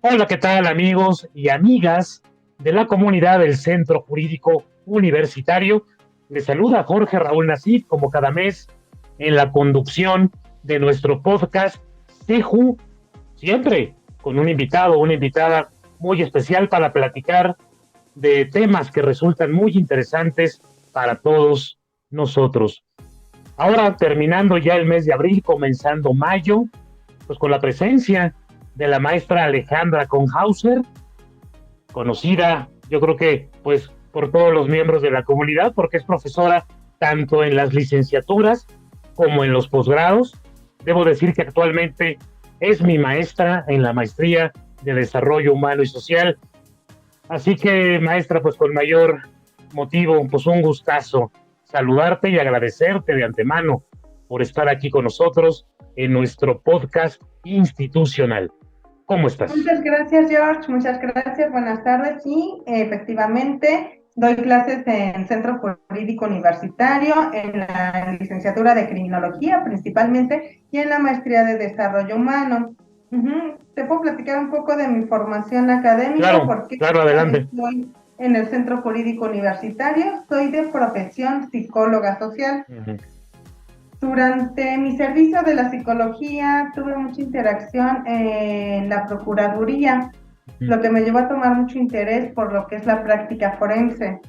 Hola, ¿qué tal amigos y amigas de la comunidad del Centro Jurídico Universitario? Les saluda Jorge Raúl Nasif, como cada mes, en la conducción de nuestro podcast CEJU, siempre con un invitado o una invitada muy especial para platicar de temas que resultan muy interesantes para todos nosotros. Ahora, terminando ya el mes de abril, comenzando mayo, pues con la presencia de la maestra Alejandra Conhauser, conocida, yo creo que pues por todos los miembros de la comunidad, porque es profesora tanto en las licenciaturas como en los posgrados. Debo decir que actualmente es mi maestra en la maestría de Desarrollo Humano y Social. Así que, maestra, pues con mayor motivo, pues un gustazo saludarte y agradecerte de antemano por estar aquí con nosotros en nuestro podcast institucional. ¿Cómo estás? Muchas gracias, George. Muchas gracias. Buenas tardes. Sí, efectivamente, doy clases en Centro Jurídico Universitario, en la licenciatura de Criminología principalmente y en la maestría de Desarrollo Humano. Te puedo platicar un poco de mi formación académica Claro, porque claro, adelante. estoy en el Centro Jurídico Universitario. Soy de profesión psicóloga social. Uh-huh. Durante mi servicio de la psicología tuve mucha interacción en la Procuraduría, Uh-huh. lo que me llevó a tomar mucho interés por lo que es la práctica forense.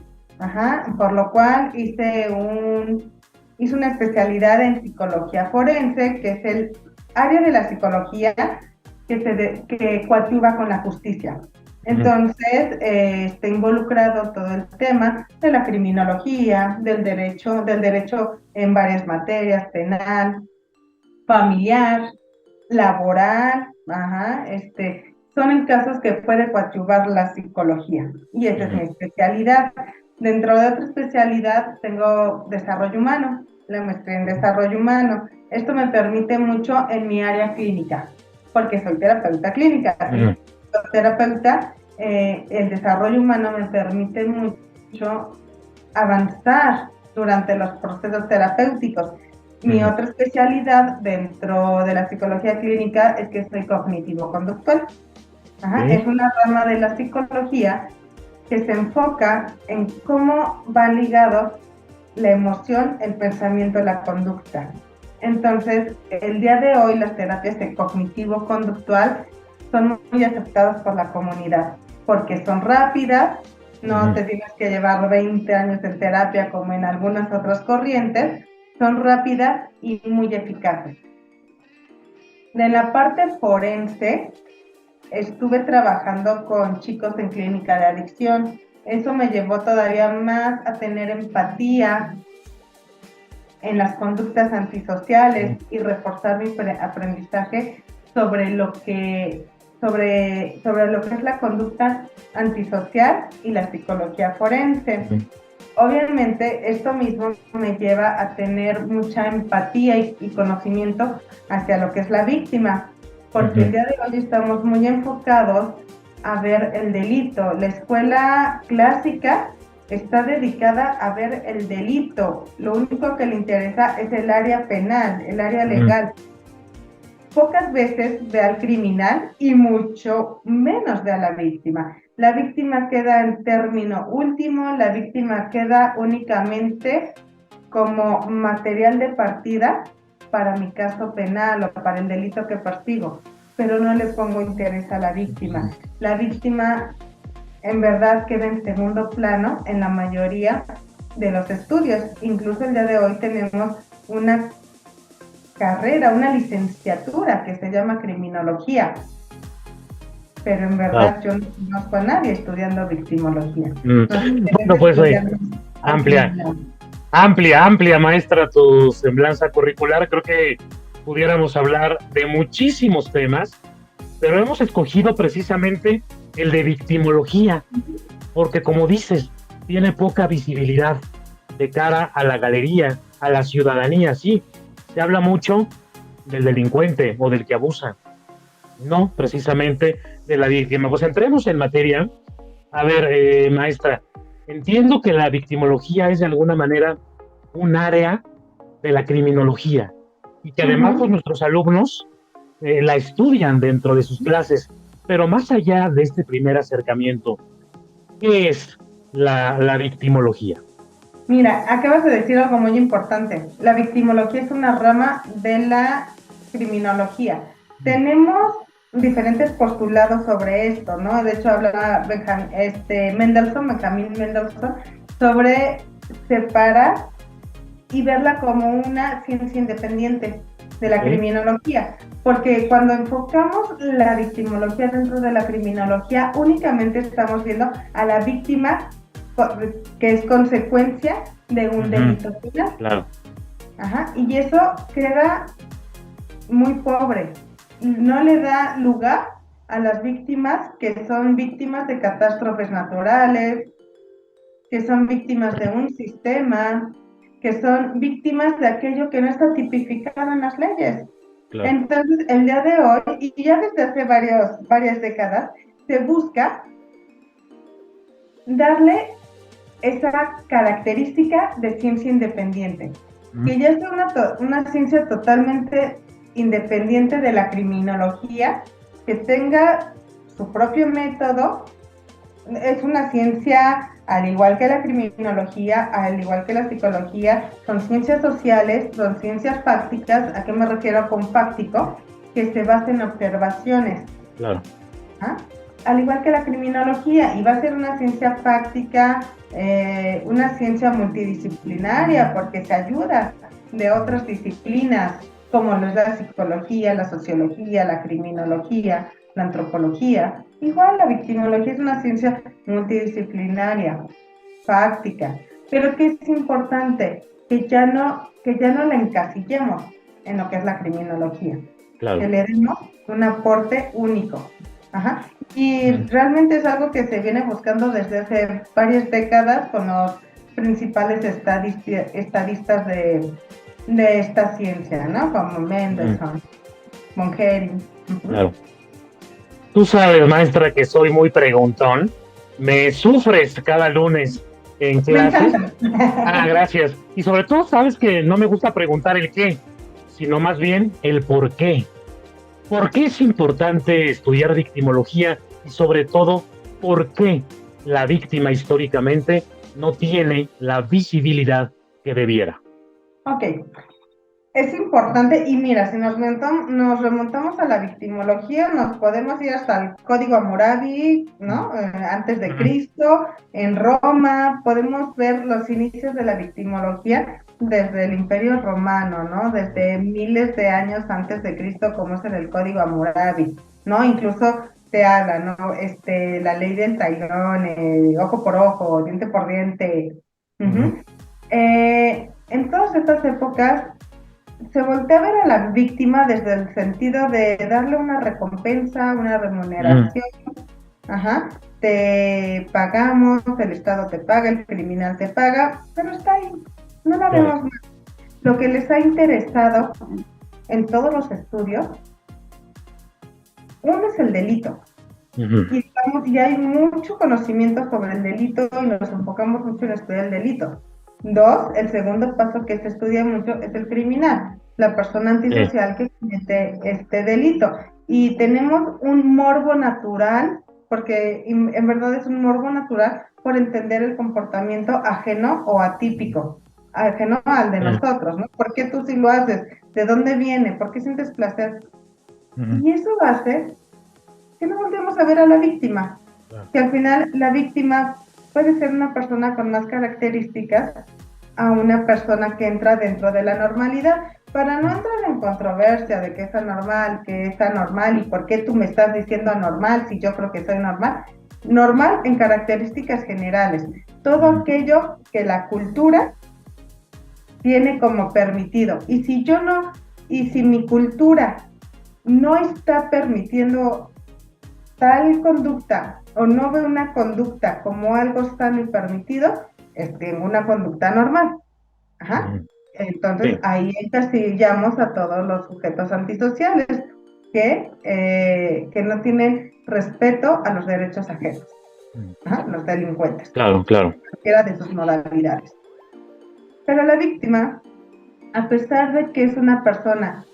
Por lo cual hice una especialidad en psicología forense, que es el área de la psicología que coadyuva con la justicia. Uh-huh. Entonces, está involucrado todo el tema de la criminología, del derecho en varias materias: penal, familiar, laboral. Son en casos que puede coadyuvar la psicología, y esa es Uh-huh. mi especialidad. Dentro de otra especialidad tengo desarrollo humano, la maestría en desarrollo humano. Esto me permite mucho en mi área clínica, porque soy terapeuta clínica. Uh-huh. Terapeuta, el desarrollo humano me permite mucho avanzar durante los procesos terapéuticos. Mi Uh-huh. otra especialidad dentro de la psicología clínica es que soy cognitivo-conductual. Okay. Es una rama de la psicología que se enfoca en cómo van ligados la emoción, el pensamiento y la conducta. Entonces, el día de hoy las terapias de cognitivo-conductual son muy aceptadas por la comunidad porque son rápidas, no Uh-huh. te tienes que llevar 20 años en terapia como en algunas otras corrientes, son rápidas y muy eficaces. De la parte forense, estuve trabajando con chicos en clínica de adicción. Eso me llevó todavía más a tener empatía en las conductas Uh-huh. antisociales y reforzar mi aprendizaje sobre lo que sobre lo que es la conducta antisocial y la psicología forense. Uh-huh. Obviamente, esto mismo me lleva a tener mucha empatía y conocimiento hacia lo que es la víctima, porque Uh-huh. el día de hoy estamos muy enfocados a ver el delito. La escuela clásica está dedicada a ver el delito. Lo único que le interesa es el área penal, el área Uh-huh. legal. Pocas veces ve al criminal y mucho menos ve a la víctima. La víctima queda en término último, la víctima queda únicamente como material de partida para mi caso penal o para el delito que persigo, pero no le pongo interés a la víctima. La víctima en verdad queda en segundo plano en la mayoría de los estudios. Incluso el día de hoy tenemos una carrera, una licenciatura que se llama criminología, pero en Wow. verdad yo no conozco a nadie estudiando victimología. Nos Bueno, interesa pues estudiar al amplia, criminal. amplia, maestra, tu semblanza curricular. Creo que pudiéramos hablar de muchísimos temas, pero hemos escogido precisamente el de victimología, porque como dices, tiene poca visibilidad de cara a la galería, a la ciudadanía, sí. Se habla mucho del delincuente o del que abusa, no precisamente de la víctima. Pues entremos en materia. A ver, maestra, entiendo que la victimología es de alguna manera un área de la criminología y que además pues, nuestros alumnos la estudian dentro de sus clases. Pero más allá de este primer acercamiento, ¿qué es la victimología? Mira, acabas de decir algo muy importante. La victimología es una rama de la criminología. Tenemos diferentes postulados sobre esto, ¿no? De hecho, hablaba Benjamin Mendelssohn, sobre separar y verla como una ciencia independiente de la criminología, porque cuando enfocamos la victimología dentro de la criminología, únicamente estamos viendo a la víctima que es consecuencia de un delito penal. Claro. Ajá, y eso queda muy pobre, no le da lugar a las víctimas que son víctimas de catástrofes naturales, que son víctimas de un sistema, que son víctimas de aquello que no está tipificado en las leyes. Claro. Entonces, el día de hoy, y ya desde hace varias décadas, se busca darle esa característica de ciencia independiente, que ya es una ciencia totalmente independiente de la criminología, que tenga su propio método. Es una ciencia, al igual que la criminología, al igual que la psicología, son ciencias sociales, son ciencias fácticas. ¿A qué me refiero con fáctico? Que se basa en observaciones. Claro. ¿Ah? Al igual que la criminología, y va a ser una ciencia fáctica, una ciencia multidisciplinaria, porque se ayuda de otras disciplinas, como lo es la psicología, la sociología, la criminología, la antropología. Igual la victimología es una ciencia multidisciplinaria, fáctica, pero que es importante que ya no la encasillemos en lo que es la criminología, claro, que le demos un aporte único. Ajá. Y realmente es algo que se viene buscando desde hace varias décadas con los principales estadistas de esta ciencia, ¿no? Como Mendelssohn, Mongerin. Claro. Tú sabes, maestra, que soy muy preguntón. Me sufres cada lunes en clases. Gracias. Y sobre todo, sabes que no me gusta preguntar el qué, sino más bien el por qué. ¿Por qué es importante estudiar victimología? Y sobre todo, ¿por qué la víctima históricamente no tiene la visibilidad que debiera? Ok. Es importante, y mira, si nos remontamos a la victimología, nos podemos ir hasta el Código Hammurabi, ¿no? Antes de Cristo, en Roma, podemos ver los inicios de la victimología desde el Imperio Romano, ¿no? Desde miles de años antes de Cristo, como es en el Código Hammurabi, ¿no? Incluso te habla, ¿no? La ley del tailón, ojo por ojo, diente por diente. En todas estas épocas, se voltea a ver a la víctima desde el sentido de darle una recompensa, una remuneración. Ajá. Te pagamos, el Estado te paga, el criminal te paga, pero está ahí, no la vemos más. Lo que les ha interesado en todos los estudios, uno es el delito. Y hay mucho conocimiento sobre el delito y nos enfocamos mucho en estudiar el delito. Dos, el segundo paso que se estudia mucho es el criminal, la persona antisocial que comete este delito. Y tenemos un morbo natural, porque en verdad es un morbo natural por entender el comportamiento ajeno o atípico, ajeno al de nosotros, ¿no? ¿Por qué tú sí lo haces? ¿De dónde viene? ¿Por qué sientes placer? Y eso hace que no volvemos a ver a la víctima, que al final la víctima puede ser una persona con más características a una persona que entra dentro de la normalidad, para no entrar en controversia de que es anormal, que es anormal y por qué tú me estás diciendo anormal si yo creo que soy normal. Normal en características generales, todo aquello que la cultura tiene como permitido, y si mi cultura no está permitiendo tal conducta o no ve una conducta como algo sano y permitido, tengo una conducta normal. Ajá. Entonces, ahí encasillamos a todos los sujetos antisociales que no tienen respeto a los derechos ajenos. Ajá, los delincuentes. Claro, claro. Cualquiera de sus modalidades. Pero la víctima, a pesar de que es una persona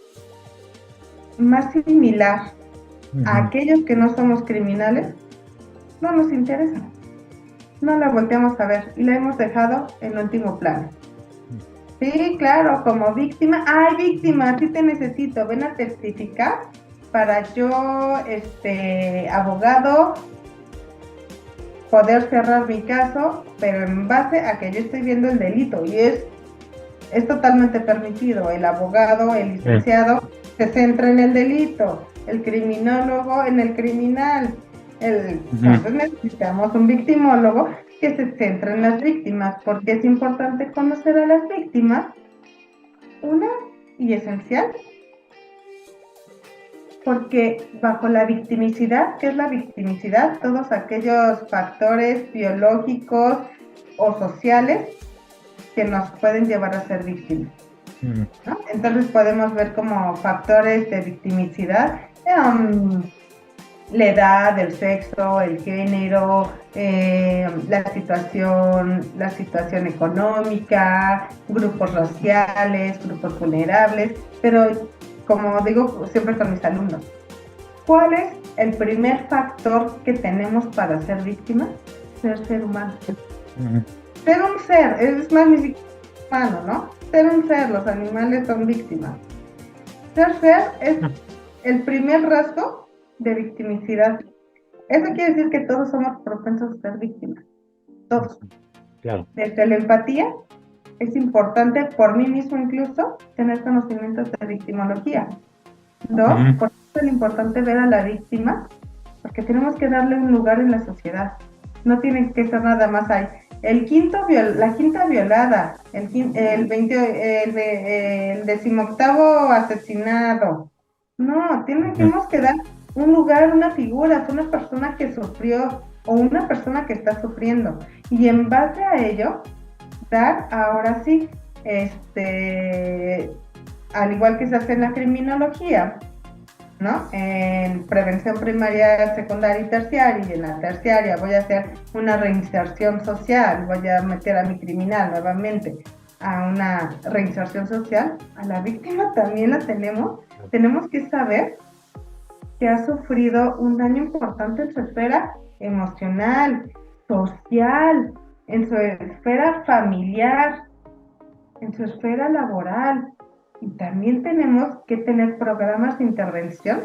más similar A aquellos que no somos criminales, no nos interesa. No la volteamos a ver y la hemos dejado en último plano. Sí, claro, como víctima. Ay, víctima, sí te necesito, ven a testificar para yo, abogado, poder cerrar mi caso, pero en base a que yo estoy viendo el delito y es totalmente permitido. El abogado, el licenciado, se centra en el delito, el criminólogo en el criminal. Entonces necesitamos un victimólogo que se centra en las víctimas, porque es importante conocer a las víctimas. Una, y esencial, porque bajo la victimicidad, ¿qué es la victimicidad? Todos aquellos factores biológicos o sociales que nos pueden llevar a ser víctimas, ¿no? Entonces podemos ver como factores de victimicidad, la edad, el sexo, el género, la situación económica, grupos raciales, grupos vulnerables, pero como digo siempre con mis alumnos, ¿cuál es el primer factor que tenemos para ser víctimas? Ser humano. Ser un ser, es más, ni siquiera humano, ¿no? Ser un ser, los animales son víctimas. Ser es el primer rasgo de victimicidad. Eso quiere decir que todos somos propensos a ser víctimas. Todos. Claro. Desde la empatía, es importante, por mí mismo incluso, tener conocimientos de victimología. Dos, por eso es importante ver a la víctima, porque tenemos que darle un lugar en la sociedad. No tiene que ser nada más ahí. La quinta violada, el 18º asesinado. No, tenemos que dar un lugar, una figura, una persona que sufrió o una persona que está sufriendo. Y en base a ello, dar ahora sí, al igual que se hace en la criminología, ¿no? En prevención primaria, secundaria y terciaria, y en la terciaria voy a hacer una reinserción social, voy a meter a mi criminal nuevamente a una reinserción social. A la víctima también la tenemos que saber que ha sufrido un daño importante en su esfera emocional, social, en su esfera familiar, en su esfera laboral. Y también tenemos que tener programas de intervención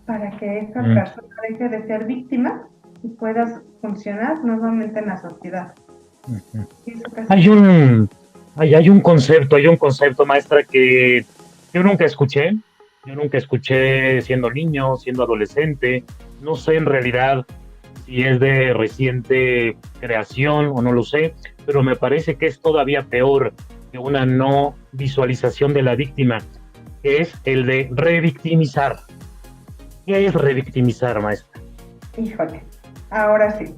para que esa persona deje de ser víctima y pueda funcionar nuevamente en la sociedad. Hay un concepto, maestra, que yo nunca escuché. Yo nunca escuché siendo niño, siendo adolescente. No sé en realidad si es de reciente creación o no lo sé, pero me parece que es todavía peor que una no visualización de la víctima, que es el de revictimizar. ¿Qué es revictimizar, maestra? Híjole, ahora sí.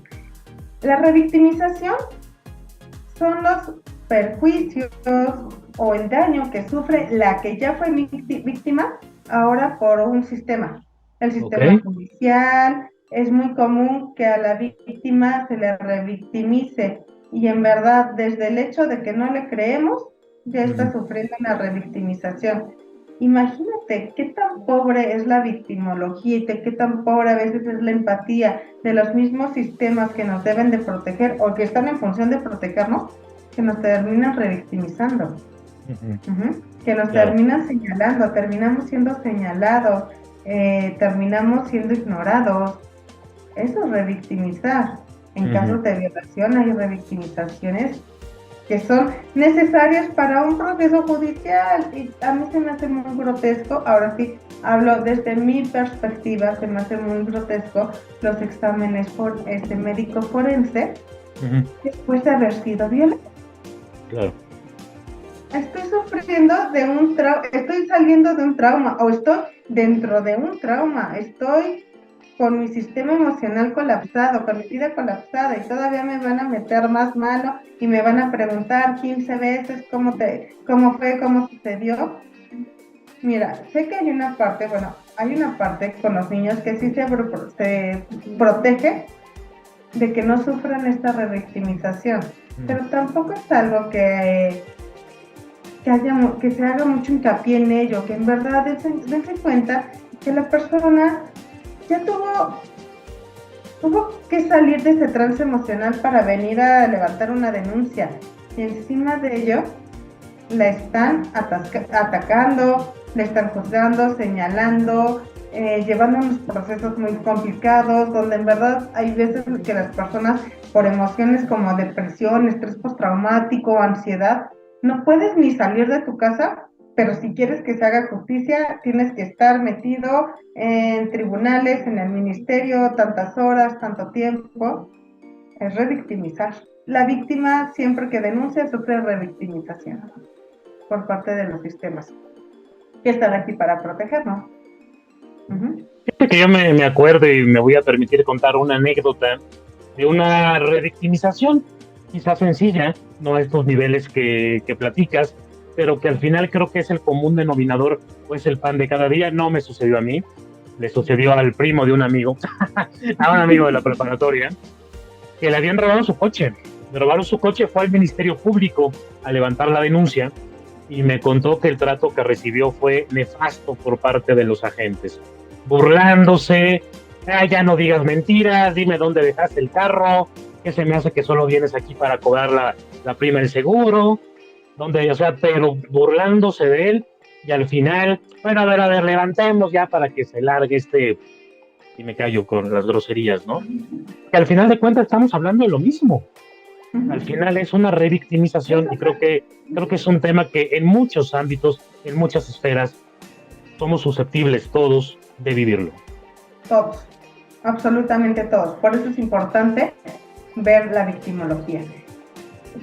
La revictimización son los perjuicios o el daño que sufre la que ya fue víctima ahora por un sistema. El sistema judicial. Es muy común que a la víctima se le revictimice y en verdad desde el hecho de que no le creemos ya está sufriendo una revictimización. Imagínate qué tan pobre es la victimología y qué tan pobre a veces es la empatía de los mismos sistemas que nos deben de proteger o que están en función de protegernos, que nos terminan revictimizando, que nos terminan señalando, terminamos siendo señalados, terminamos siendo ignorados. Eso es revictimizar. En casos de violación hay revictimizaciones que son necesarias para un proceso judicial y a mí se me hace muy grotesco. Ahora sí, hablo desde mi perspectiva, se me hace muy grotesco los exámenes por médico forense después de haber sido violado. Claro. Estoy sufriendo de un trauma, estoy saliendo de un trauma o estoy dentro de un trauma, estoy con mi sistema emocional colapsado, con mi vida colapsada y todavía me van a meter más mano y me van a preguntar 15 veces cómo fue, cómo sucedió. Mira, sé que hay una parte con los niños que sí se protege de que no sufran esta revictimización, pero tampoco es algo que se haga mucho hincapié en ello, que en verdad dense cuenta que la persona ya tuvo que salir de ese trance emocional para venir a levantar una denuncia. Y encima de ello, la están atacando, le están juzgando, señalando, llevando unos procesos muy complicados, donde en verdad hay veces que las personas, por emociones como depresión, estrés postraumático, ansiedad, no puedes ni salir de tu casa, pero si quieres que se haga justicia, tienes que estar metido en tribunales, en el ministerio, tantas horas, tanto tiempo. Es revictimizar. La víctima, siempre que denuncia, sufre revictimización por parte de los sistemas que están aquí para protegernos. Fíjate que yo me acuerdo y me voy a permitir contar una anécdota de una revictimización, quizás sencilla, no a estos niveles que platicas, pero que al final creo que es el común denominador, pues el pan de cada día. No me sucedió a mí, le sucedió al primo de un amigo, a un amigo de la preparatoria, que le habían robado su coche. Le robaron su coche, fue al Ministerio Público a levantar la denuncia y me contó que el trato que recibió fue nefasto por parte de los agentes, burlándose. Ya no digas mentiras, dime dónde dejaste el carro, que se me hace que solo vienes aquí para cobrar la prima del seguro, donde, o sea, pero burlándose de él, y al final, bueno, a ver, levantemos ya para que se largue y me callo con las groserías, ¿no? Que al final de cuentas estamos hablando de lo mismo. Al final es una revictimización y creo que es un tema que en muchos ámbitos, en muchas esferas, somos susceptibles todos de vivirlo. Todos, absolutamente todos. Por eso es importante ver la victimología.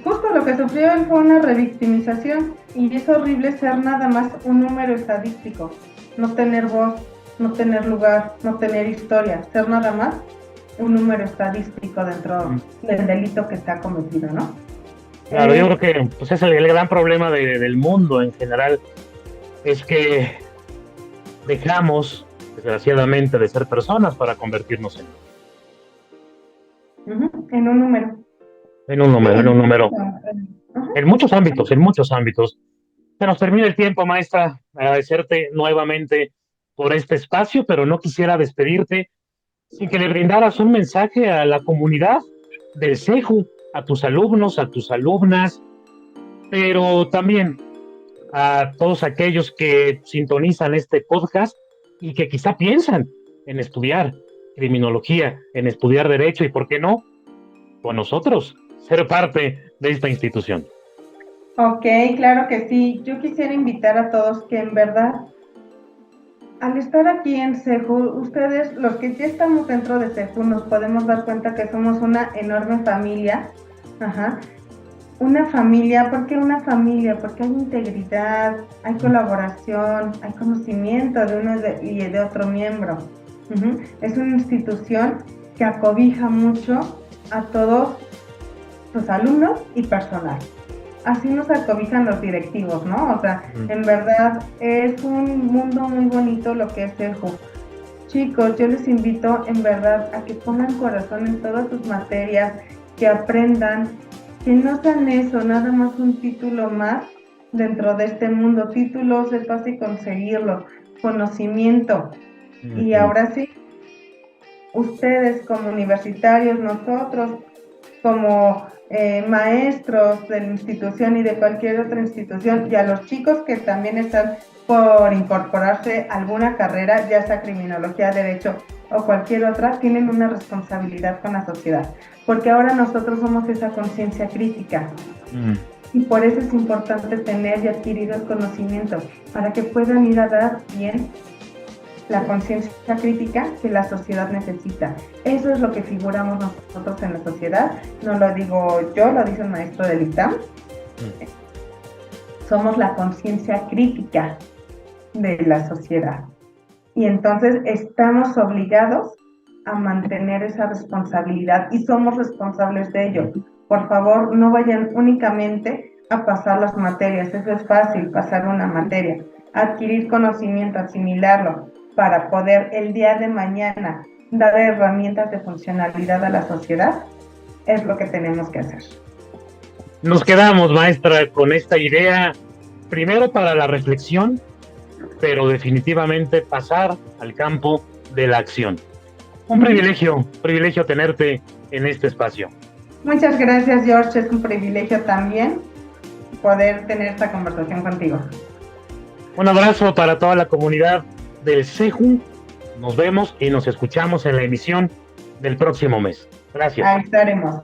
Justo lo que sufrió él fue una revictimización y es horrible ser nada más un número estadístico, no tener voz, no tener lugar, no tener historia, ser nada más un número estadístico dentro del delito que está cometido, ¿no? Claro, yo creo que pues es el gran problema del mundo en general, es que dejamos, desgraciadamente, de ser personas para convertirnos en un número. En un número. En muchos ámbitos, en muchos ámbitos. Se nos termina el tiempo, maestra. Agradecerte nuevamente por este espacio, pero no quisiera despedirte sin que le brindaras un mensaje a la comunidad del CEJU, a tus alumnos, a tus alumnas, pero también a todos aquellos que sintonizan este podcast y que quizá piensan en estudiar criminología, en estudiar derecho y, ¿por qué no?, con nosotros, ser parte de esta institución. Ok, claro que sí. Yo quisiera invitar a todos que en verdad, al estar aquí en CEJU, ustedes, los que ya estamos dentro de CEJU, nos podemos dar cuenta que somos una enorme familia. Una familia, ¿por qué una familia? Porque hay integridad, hay colaboración, hay conocimiento de uno y de otro miembro. Es una institución que acobija mucho a todos sus alumnos y personal. Así nos acobijan los directivos, ¿no? O sea, en verdad es un mundo muy bonito lo que es CEJU. Chicos, yo les invito en verdad a que pongan corazón en todas sus materias, que aprendan, que no sean eso, nada más un título más dentro de este mundo. Títulos es fácil conseguirlo, conocimiento. Y ahora sí, ustedes como universitarios, nosotros como maestros de la institución y de cualquier otra institución, y a los chicos que también están por incorporarse a alguna carrera, ya sea criminología, derecho o cualquier otra, tienen una responsabilidad con la sociedad, porque ahora nosotros somos esa conciencia crítica. Y por eso es importante tener y adquirir el conocimiento, para que puedan ir a dar bien la conciencia crítica que la sociedad necesita. Eso es lo que figuramos nosotros en la sociedad, no lo digo yo, lo dice el maestro del ITAM. Somos la conciencia crítica de la sociedad. Y entonces estamos obligados a mantener esa responsabilidad y somos responsables de ello. Por favor, no vayan únicamente a pasar las materias, eso es fácil, pasar una materia. Adquirir conocimiento, asimilarlo, para poder el día de mañana dar herramientas de funcionalidad a la sociedad, es lo que tenemos que hacer. Nos quedamos, maestra, con esta idea, primero para la reflexión pero definitivamente pasar al campo de la acción. Un privilegio tenerte en este espacio. Muchas gracias, George. Es un privilegio también poder tener esta conversación contigo. Un abrazo para toda la comunidad del CEJU. Nos vemos y nos escuchamos en la emisión del próximo mes. Gracias. Ahí estaremos.